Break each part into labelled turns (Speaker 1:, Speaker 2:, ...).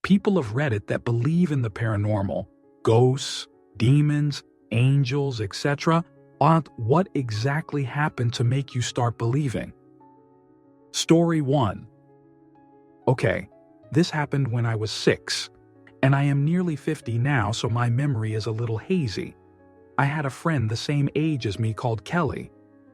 Speaker 1: People of Reddit that believe in the paranormal, ghosts, demons, angels, etc., on what exactly happened to make you start believing. Story 1. Okay, this happened when I was 6, and I am nearly 50 now, so my memory is a little hazy. I had a friend the same age as me called Kelly.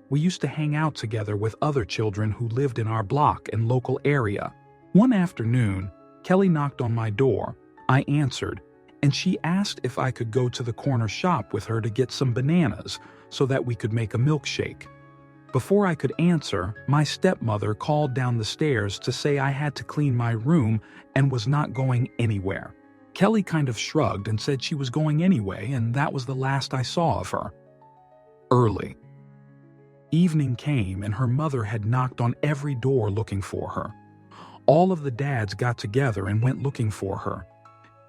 Speaker 1: We used to hang out together with other children who lived in our block and local area. One afternoon, Kelly knocked on my door. I answered, and she asked if I could go to the corner shop with her to get some bananas so that we could make a milkshake. Before I could answer, my stepmother called down the stairs to say I had to clean my room and was not going anywhere. Kelly kind of shrugged and said she was going anyway, and that was the last I saw of her. Early. Evening came and her mother had knocked on every door looking for her. All of the dads got together and went looking for her.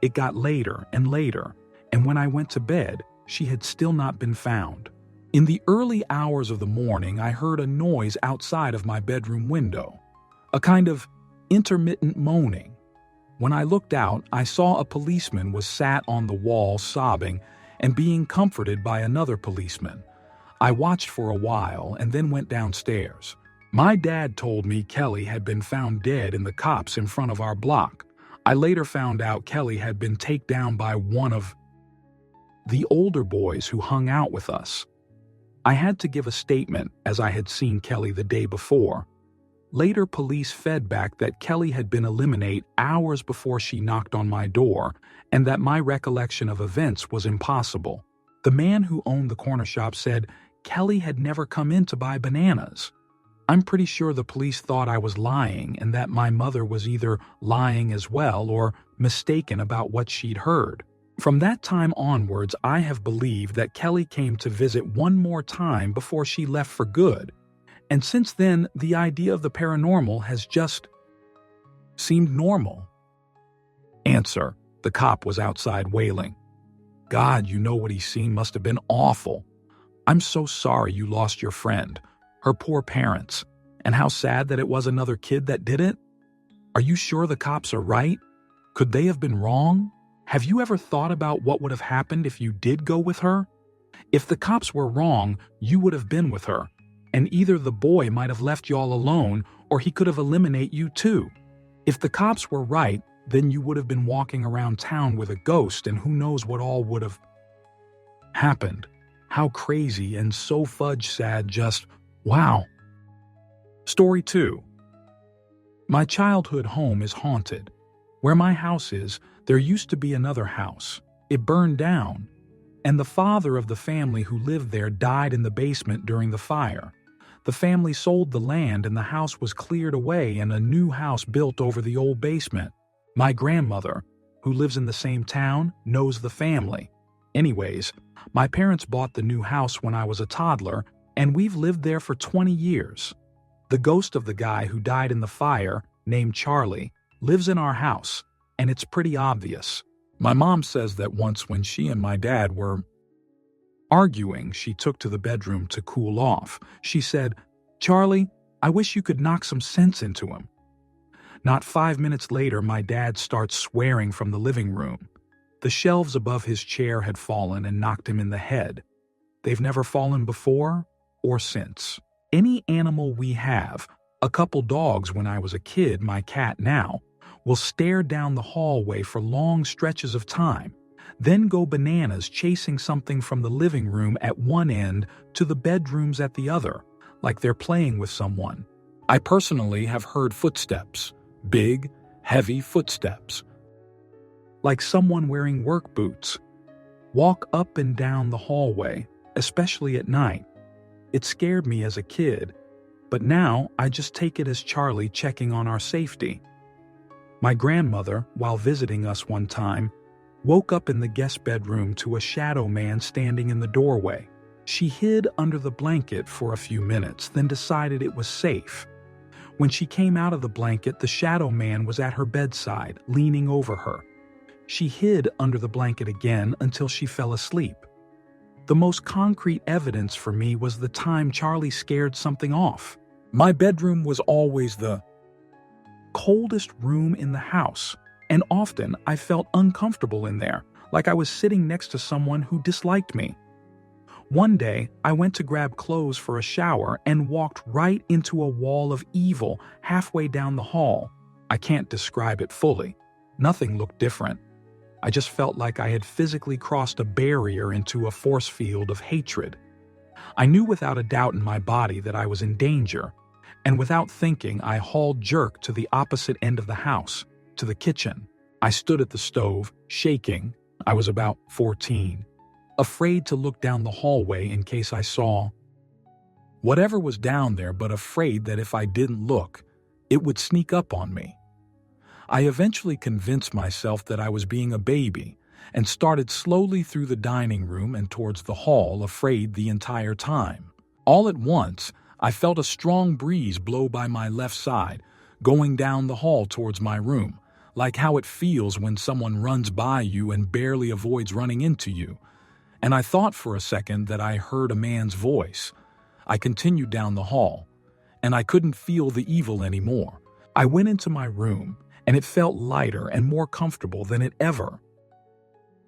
Speaker 1: It got later and later, and when I went to bed, she had still not been found. In the early hours of the morning, I heard a noise outside of my bedroom window, a kind of intermittent moaning. When I looked out, I saw a policeman was sat on the wall sobbing and being comforted by another policeman. I watched for a while and then went downstairs. My dad told me Kelly had been found dead in the cops in front of our block. I later found out Kelly had been taken down by one of the older boys who hung out with us. I had to give a statement as I had seen Kelly the day before. Later, police fed back that Kelly had been eliminated hours before she knocked on my door and that my recollection of events was impossible. The man who owned the corner shop said Kelly had never come in to buy bananas. I'm pretty sure the police thought I was lying and that my mother was either lying as well or mistaken about what she'd heard. From that time onwards, I have believed that Kelly came to visit one more time before she left for good. And since then, the idea of the paranormal has just seemed normal. Answer: the cop was outside wailing. God, you know what he's seen must have been awful. I'm so sorry you lost your friend, her poor parents, and how sad that it was another kid that did it. Are you sure the cops are right? Could they have been wrong? Have you ever thought about what would have happened if you did go with her? If the cops were wrong, you would have been with her, and either the boy might have left y'all alone or he could have eliminated you too. If the cops were right, then you would have been walking around town with a ghost and who knows what all would have happened. How crazy and so fudge sad, just wow. Story 2. My childhood home is haunted. Where my house is, there used to be another house. It burned down, and the father of the family who lived there died in the basement during the fire. The family sold the land and the house was cleared away and a new house built over the old basement. My grandmother, who lives in the same town, knows the family. Anyways, my parents bought the new house when I was a toddler, and we've lived there for 20 years. The ghost of the guy who died in the fire, named Charlie, lives in our house, and it's pretty obvious. My mom says that once when she and my dad were arguing, she took to the bedroom to cool off. She said, "Charlie, I wish you could knock some sense into him." Not 5 minutes later, my dad starts swearing from the living room. The shelves above his chair had fallen and knocked him in the head. They've never fallen before or since. Any animal we have, a couple dogs when I was a kid, my cat now, will stare down the hallway for long stretches of time, then go bananas chasing something from the living room at one end to the bedrooms at the other, like they're playing with someone. I personally have heard footsteps, big, heavy footsteps, like someone wearing work boots, walk up and down the hallway, especially at night. It scared me as a kid, but now I just take it as Charlie checking on our safety. My grandmother, while visiting us one time, woke up in the guest bedroom to a shadow man standing in the doorway. She hid under the blanket for a few minutes, then decided it was safe. When she came out of the blanket, the shadow man was at her bedside, leaning over her. She hid under the blanket again until she fell asleep. The most concrete evidence for me was the time Charlie scared something off. My bedroom was always the coldest room in the house, and often I felt uncomfortable in there, like I was sitting next to someone who disliked me. One day, I went to grab clothes for a shower and walked right into a wall of evil halfway down the hall. I can't describe it fully. Nothing looked different. I just felt like I had physically crossed a barrier into a force field of hatred. I knew without a doubt in my body that I was in danger, and without thinking, I hauled jerk to the opposite end of the house, to the kitchen. I stood at the stove, shaking. I was about 14. Afraid to look down the hallway in case I saw whatever was down there, but afraid that if I didn't look, it would sneak up on me. I eventually convinced myself that I was being a baby and started slowly through the dining room and towards the hall, afraid the entire time. All at once, I felt a strong breeze blow by my left side, going down the hall towards my room, like how it feels when someone runs by you and barely avoids running into you. And I thought for a second that I heard a man's voice. I continued down the hall, and I couldn't feel the evil anymore. I went into my room, and it felt lighter and more comfortable than it ever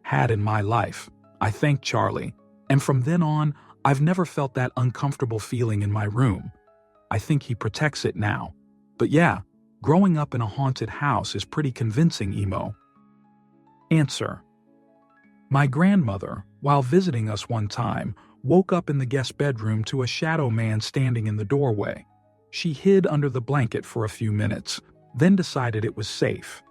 Speaker 1: had in my life. I thanked Charlie, and from then on, I've never felt that uncomfortable feeling in my room. I think he protects it now. But yeah, growing up in a haunted house is pretty convincing, Emo. Answer: my grandmother, while visiting us one time, woke up in the guest bedroom to a shadow man standing in the doorway. She hid under the blanket for a few minutes, then decided it was safe.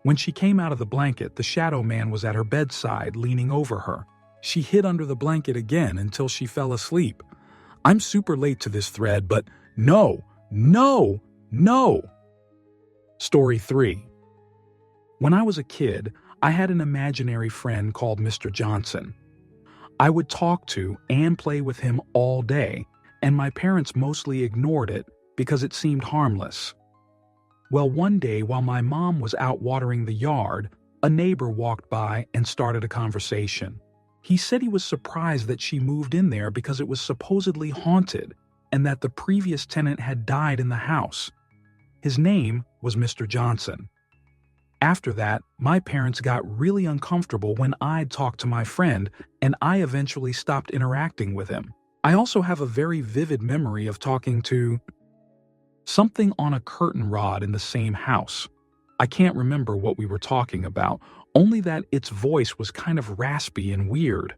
Speaker 1: When she came out of the blanket, the shadow man was at her bedside, leaning over her. She hid under the blanket again until she fell asleep. I'm super late to this thread, but no. Story 3. When I was a kid, I had an imaginary friend called Mr. Johnson. I would talk to and play with him all day, and my parents mostly ignored it because it seemed harmless. Well, one day while my mom was out watering the yard, a neighbor walked by and started a conversation. He said he was surprised that she moved in there because it was supposedly haunted and that the previous tenant had died in the house. His name was Mr. Johnson. After that, my parents got really uncomfortable when I'd talk to my friend, and I eventually stopped interacting with him. I also have a very vivid memory of talking to something on a curtain rod in the same house. I can't remember what we were talking about, only that its voice was kind of raspy and weird.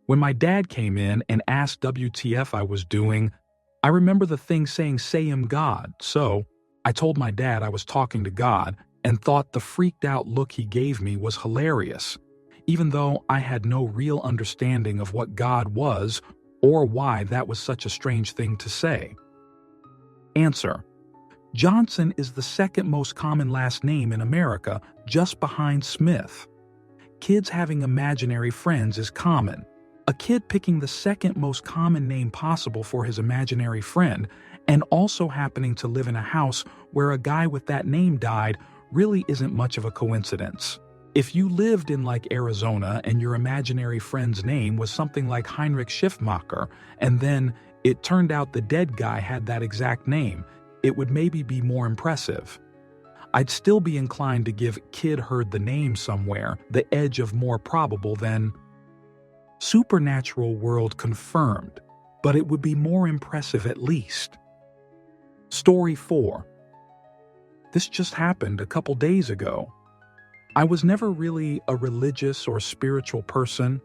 Speaker 1: When my dad came in and asked WTF I was doing, I remember the thing saying "Say him God," so I told my dad I was talking to God and thought the freaked out look he gave me was hilarious, even though I had no real understanding of what God was or why that was such a strange thing to say. Answer: Johnson is the second most common last name in America, just behind Smith. Kids having imaginary friends is common. A kid picking the second most common name possible for his imaginary friend and also happening to live in a house where a guy with that name died really isn't much of a coincidence. If you lived in like Arizona and your imaginary friend's name was something like Heinrich Schiffmacher, and then it turned out the dead guy had that exact name, it would maybe be more impressive. I'd still be inclined to give "kid heard the name somewhere" the edge of more probable than supernatural world confirmed, but it would be more impressive at least. Story 4. This just happened a couple days ago. I was never really a religious or spiritual person.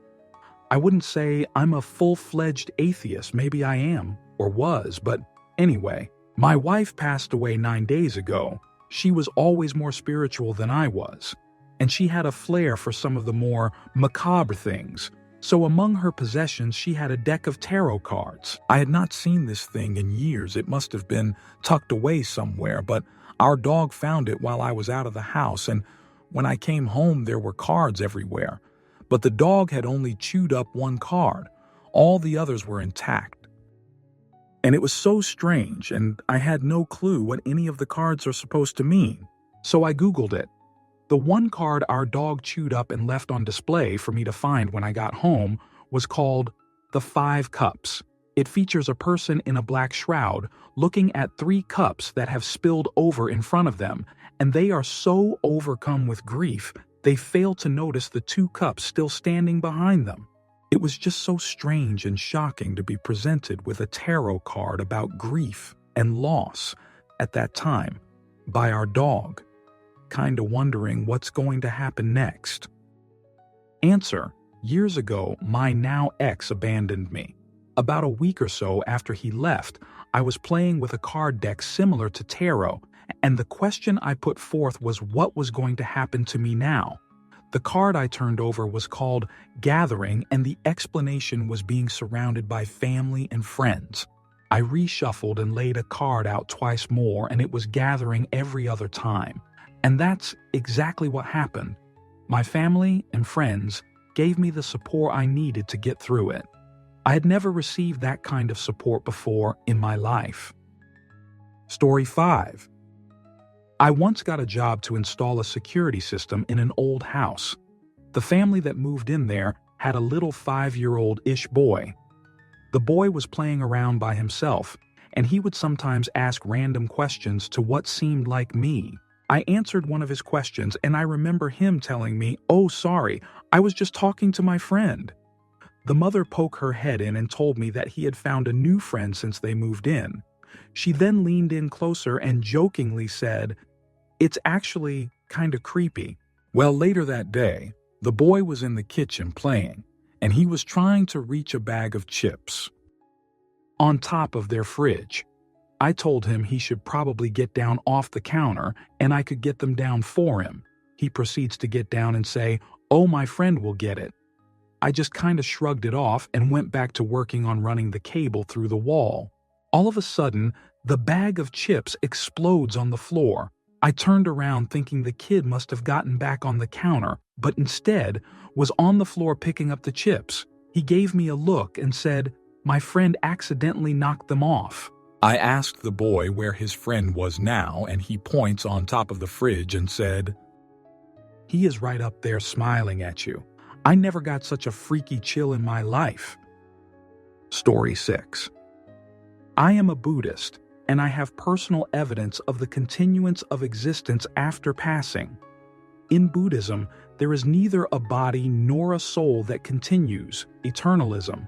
Speaker 1: I wouldn't say I'm a full-fledged atheist. Maybe I am, or was, but anyway, my wife passed away 9 days ago. She was always more spiritual than I was, and she had a flair for some of the more macabre things. So among her possessions, she had a deck of tarot cards. I had not seen this thing in years. It must have been tucked away somewhere, but our dog found it while I was out of the house, and when I came home there were cards everywhere. But the dog had only chewed up one card. All the others were intact. And it was so strange, and I had no clue what any of the cards are supposed to mean. So I Googled it. The one card our dog chewed up and left on display for me to find when I got home was called the 5 Cups. It features a person in a black shroud looking at 3 cups that have spilled over in front of them, and they are so overcome with grief, they fail to notice the two cups still standing behind them. It was just so strange and shocking to be presented with a tarot card about grief and loss at that time by our dog, kinda wondering what's going to happen next. Answer: years ago, my now ex abandoned me. About a week or so after he left, I was playing with a card deck similar to tarot, and the question I put forth was what was going to happen to me now. The card I turned over was called Gathering, and the explanation was being surrounded by family and friends. I reshuffled and laid a card out twice more, and it was Gathering every other time. And that's exactly what happened. My family and friends gave me the support I needed to get through it. I had never received that kind of support before in my life. Story 5. I once got a job to install a security system in an old house. The family that moved in there had a little 5-year-old-ish boy. The boy was playing around by himself, and he would sometimes ask random questions to what seemed like me. I answered one of his questions, and I remember him telling me, "Oh, sorry, I was just talking to my friend." The mother poked her head in and told me that he had found a new friend since they moved in. She then leaned in closer and jokingly said, "It's actually kinda creepy." Well, later that day, the boy was in the kitchen playing, and he was trying to reach a bag of chips on top of their fridge. I told him he should probably get down off the counter and I could get them down for him. He proceeds to get down and say, "Oh, my friend will get it." I just kinda shrugged it off and went back to working on running the cable through the wall. All of a sudden, the bag of chips explodes on the floor. I turned around thinking the kid must have gotten back on the counter, but instead was on the floor picking up the chips. He gave me a look and said, "My friend accidentally knocked them off." I asked the boy where his friend was now, and he points on top of the fridge and said, "He is right up there smiling at you. I never got such a freaky chill in my life." Story 6. I am a Buddhist, and I have personal evidence of the continuance of existence after passing. In Buddhism, there is neither a body nor a soul that continues, eternalism.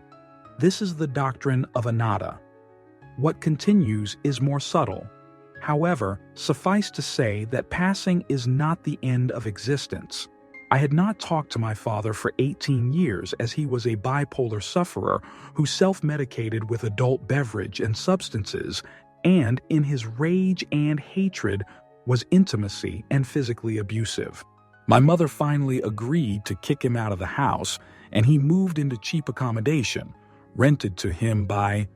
Speaker 1: This is the doctrine of anatta. What continues is more subtle. However, suffice to say that passing is not the end of existence. I had not talked to my father for 18 years as he was a bipolar sufferer who self-medicated with adult beverage and substances, and in his rage and hatred was intimacy and physically abusive. My mother finally agreed to kick him out of the house, and he moved into cheap accommodation, rented to him by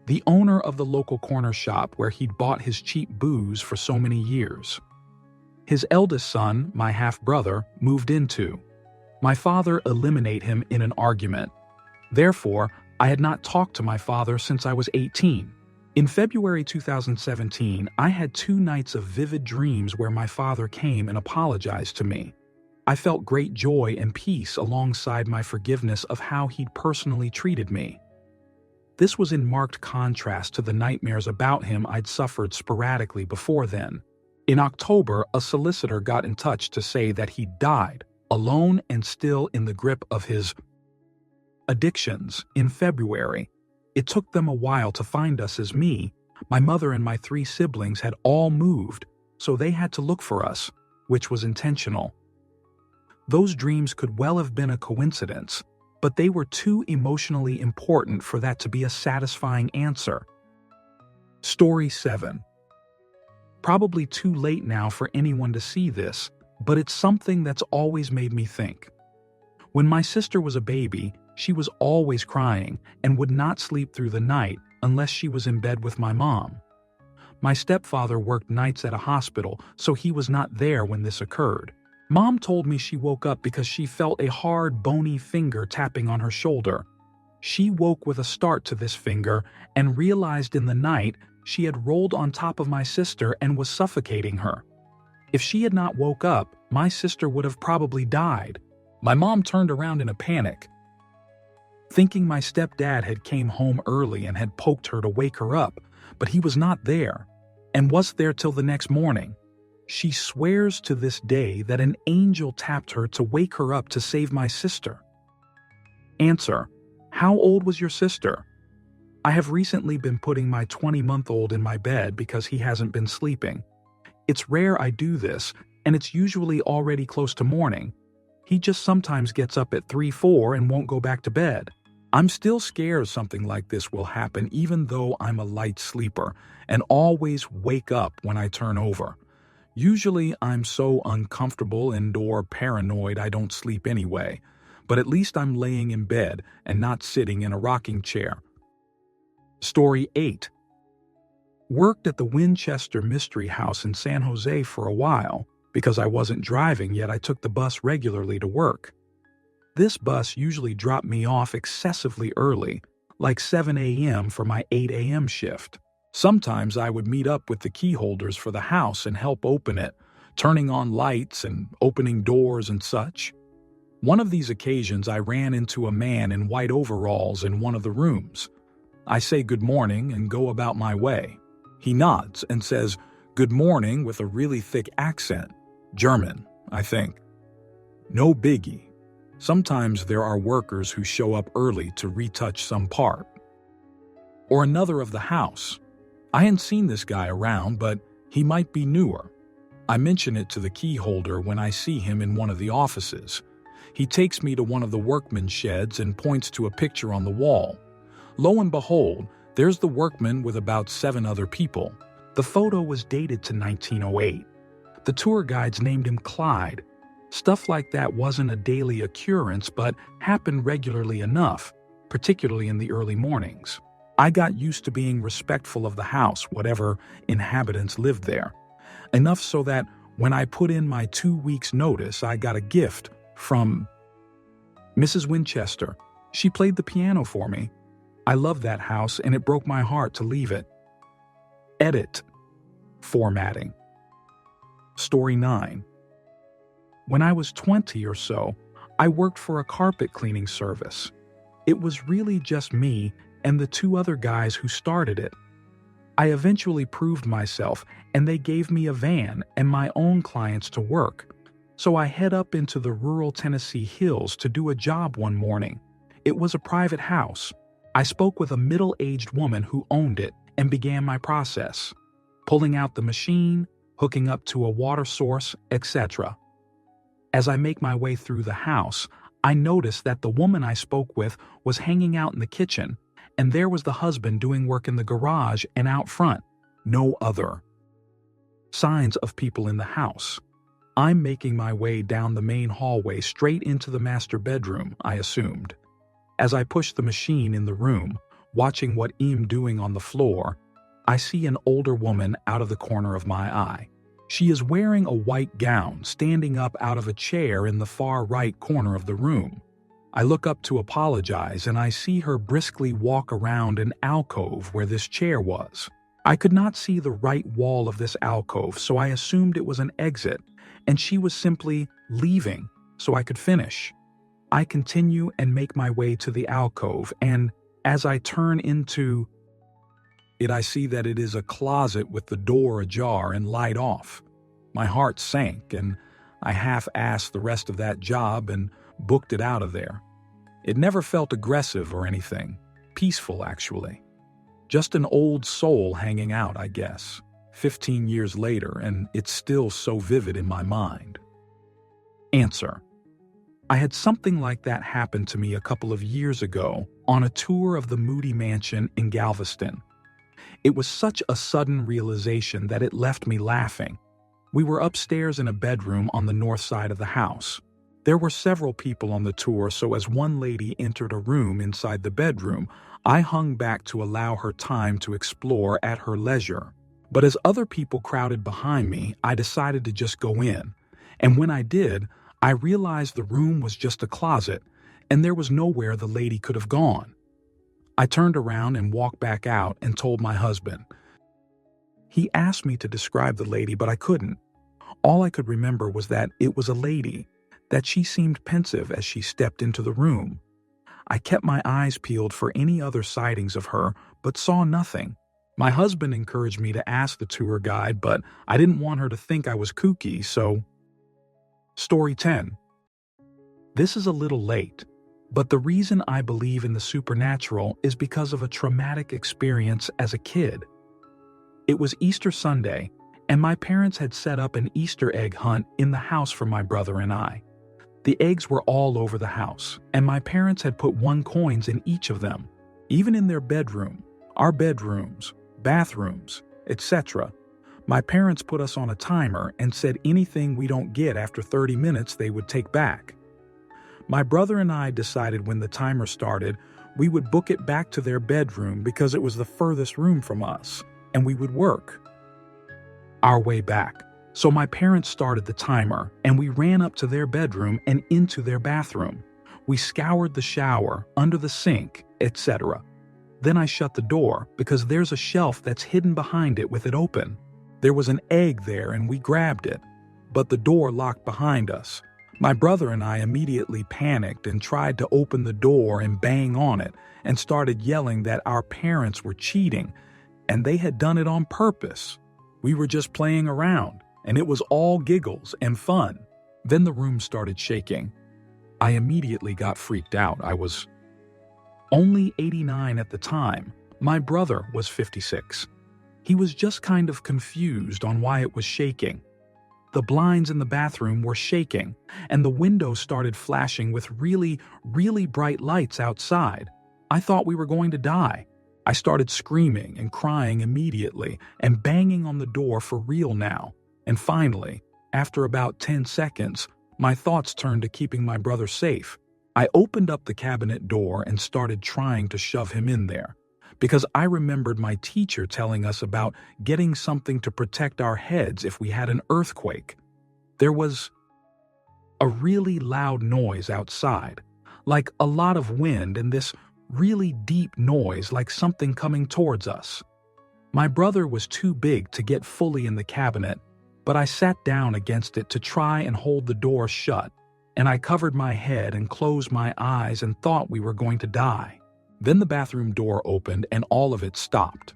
Speaker 1: the owner of the local corner shop where he'd bought his cheap booze for so many years. His eldest son, my half-brother, moved in too. My father eliminated him in an argument. Therefore, I had not talked to my father since I was 18. In February 2017, I had 2 nights of vivid dreams where my father came and apologized to me. I felt great joy and peace alongside my forgiveness of how he'd personally treated me. This was in marked contrast to the nightmares about him I'd suffered sporadically before then. In October, a solicitor got in touch to say that he died, alone and still in the grip of his addictions. In February, it took them a while to find us as me, my mother and my 3 siblings had all moved, so they had to look for us, which was intentional. Those dreams could well have been a coincidence, but they were too emotionally important for that to be a satisfying answer. Story 7. Probably too late now for anyone to see this, but it's something that's always made me think. When my sister was a baby, she was always crying and would not sleep through the night unless she was in bed with my mom. My stepfather worked nights at a hospital, so he was not there when this occurred. Mom told me she woke up because she felt a hard, bony finger tapping on her shoulder. She woke with a start to this finger and realized in the night she had rolled on top of my sister and was suffocating her. If she had not woke up, my sister would have probably died. My mom turned around in a panic, thinking my stepdad had came home early and had poked her to wake her up, but he was not there, and wasn't there till the next morning. She swears to this day that an angel tapped her to wake her up to save my sister. Answer: how old was your sister? I have recently been putting my 20-month-old in my bed because he hasn't been sleeping. It's rare I do this, and it's usually already close to morning. He just sometimes gets up at 3-4 and won't go back to bed. I'm still scared something like this will happen even though I'm a light sleeper and always wake up when I turn over. Usually I'm so uncomfortable and/or paranoid I don't sleep anyway, but at least I'm laying in bed and not sitting in a rocking chair. Story 8. Worked at the Winchester Mystery House in San Jose for a while. Because I wasn't driving yet, I took the bus regularly to work. This bus usually dropped me off excessively early, like 7 a.m. for my 8 a.m. shift. Sometimes I would meet up with the key holders for the house and help open it, turning on lights and opening doors and such. One of these occasions I ran into a man in white overalls in one of the rooms. I say good morning and go about my way. He nods and says good morning with a really thick accent. German, I think. No biggie. Sometimes there are workers who show up early to retouch some part. Or another of the house. I hadn't seen this guy around, but he might be newer. I mention it to the key holder when I see him in one of the offices. He takes me to one of the workmen's sheds and points to a picture on the wall. Lo and behold, there's the workman with about 7 other people. The photo was dated to 1908. The tour guides named him Clyde. Stuff like that wasn't a daily occurrence, but happened regularly enough, particularly in the early mornings. I got used to being respectful of the house, whatever inhabitants lived there. Enough so that when I put in my 2 weeks' notice, I got a gift from Mrs. Winchester. She played the piano for me. I loved that house, and it broke my heart to leave it. Edit. Formatting. Story 9. When I was 20 or so, I worked for a carpet cleaning service. It was really just me and the 2 other guys who started it. I eventually proved myself, and they gave me a van and my own clients to work. So I head up into the rural Tennessee hills to do a job one morning. It was a private house. I spoke with a middle-aged woman who owned it and began my process, pulling out the machine, hooking up to a water source, etc. As I make my way through the house, I noticed that the woman I spoke with was hanging out in the kitchen, and there was the husband doing work in the garage and out front. No other signs of people in the house. I'm making my way down the main hallway straight into the master bedroom, I assumed. As I push the machine in the room, watching what I'm doing on the floor, I see an older woman out of the corner of my eye. She is wearing a white gown, standing up out of a chair in the far right corner of the room. I look up to apologize, and I see her briskly walk around an alcove where this chair was. I could not see the right wall of this alcove, so I assumed it was an exit, and she was simply leaving so I could finish. I continue and make my way to the alcove, and as I turn into it, I see that it is a closet with the door ajar and light off. My heart sank, and I half-assed the rest of that job and booked it out of there. It never felt aggressive or anything. Peaceful, actually. Just an old soul hanging out, I guess. 15 years later, and it's still so vivid in my mind. Answer. I had something like that happen to me a couple of years ago on a tour of the Moody Mansion in Galveston. It was such a sudden realization that it left me laughing. We were upstairs in a bedroom on the north side of the house. There were several people on the tour, so as one lady entered a room inside the bedroom, I hung back to allow her time to explore at her leisure. But as other people crowded behind me, I decided to just go in. And when I did, I realized the room was just a closet, and there was nowhere the lady could have gone. I turned around and walked back out and told my husband. He asked me to describe the lady, but I couldn't. All I could remember was that it was a lady, that she seemed pensive as she stepped into the room. I kept my eyes peeled for any other sightings of her, but saw nothing. My husband encouraged me to ask the tour guide, but I didn't want her to think I was kooky, so... Story 10. This is a little late, but the reason I believe in the supernatural is because of a traumatic experience as a kid. It was Easter Sunday, and my parents had set up an Easter egg hunt in the house for my brother and I. The eggs were all over the house, and my parents had put 1 coins in each of them, even in their bedroom, our bedrooms, bathrooms, etc. My parents put us on a timer and said anything we don't get after 30 minutes they would take back. My brother and I decided when the timer started, we would book it back to their bedroom because it was the furthest room from us, and we would work our way back. So my parents started the timer, and we ran up to their bedroom and into their bathroom. We scoured the shower, under the sink, etc. Then I shut the door because there's a shelf that's hidden behind it with it open. There was an egg there and we grabbed it, but the door locked behind us. My brother and I immediately panicked and tried to open the door and bang on it and started yelling that our parents were cheating and they had done it on purpose. We were just playing around, and it was all giggles and fun. Then the room started shaking. I immediately got freaked out. I was only 89 at the time. My brother was 56. He was just kind of confused on why it was shaking. The blinds in the bathroom were shaking, and the windows started flashing with really, really bright lights outside. I thought we were going to die. I started screaming and crying immediately and banging on the door for real now. And finally, after about 10 seconds, my thoughts turned to keeping my brother safe. I opened up the cabinet door and started trying to shove him in there, because I remembered my teacher telling us about getting something to protect our heads if we had an earthquake. There was a really loud noise outside, like a lot of wind, and this really deep noise like something coming towards us. My brother was too big to get fully in the cabinet, but I sat down against it to try and hold the door shut, and I covered my head and closed my eyes and thought we were going to die. Then the bathroom door opened and all of it stopped.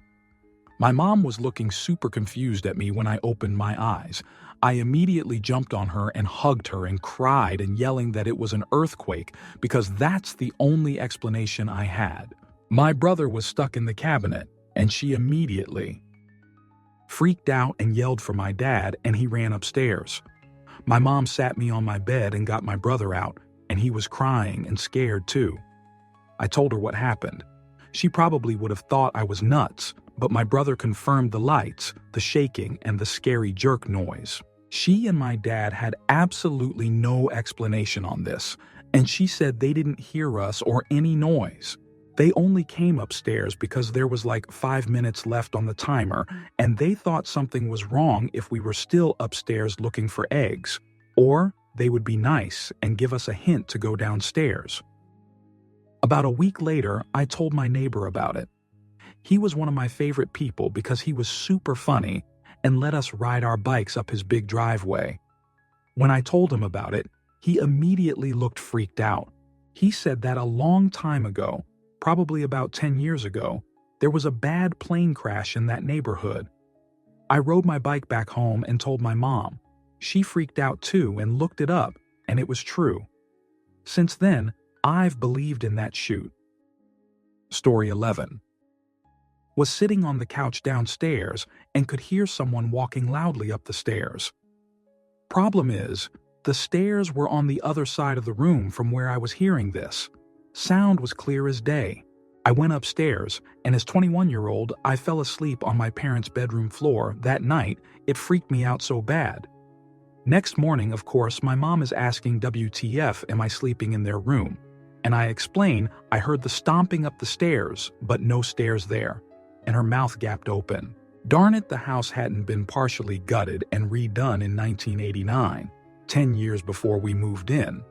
Speaker 1: My mom was looking super confused at me when I opened my eyes. I immediately jumped on her and hugged her and cried and yelling that it was an earthquake because that's the only explanation I had. My brother was stuck in the cabinet, and she immediately freaked out and yelled for my dad, and he ran upstairs. My mom sat me on my bed and got my brother out, and he was crying and scared too. I told her what happened. She probably would have thought I was nuts, but my brother confirmed the lights, the shaking, and the scary jerk noise. She and my dad had absolutely no explanation on this, and she said they didn't hear us or any noise. They only came upstairs because there was like 5 minutes left on the timer, and they thought something was wrong if we were still upstairs looking for eggs, or they would be nice and give us a hint to go downstairs. About a week later, I told my neighbor about it. He was one of my favorite people because he was super funny and let us ride our bikes up his big driveway. When I told him about it, he immediately looked freaked out. He said that a long time ago, probably about 10 years ago, there was a bad plane crash in that neighborhood. I rode my bike back home and told my mom. She freaked out too and looked it up, and it was true. Since then, I've believed in that shoot. Story 11. Was sitting on the couch downstairs and could hear someone walking loudly up the stairs. Problem is, the stairs were on the other side of the room from where I was hearing this. Sound was clear as day. I went upstairs, and as 21-year-old, I fell asleep on my parents' bedroom floor that night. It freaked me out so bad. Next morning, of course, my mom is asking WTF am I sleeping in their room? And I explain I heard the stomping up the stairs, but no stairs there. And her mouth gapped open. Darn it, the house hadn't been partially gutted and redone in 1989, 10 years before we moved in,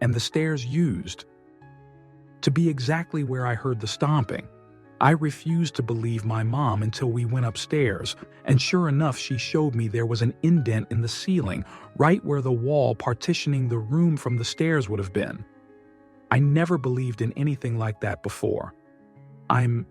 Speaker 1: and the stairs used to be exactly where I heard the stomping. I refused to believe my mom until we went upstairs, and sure enough, she showed me there was an indent in the ceiling, right where the wall partitioning the room from the stairs would have been. I never believed in anything like that before. I'm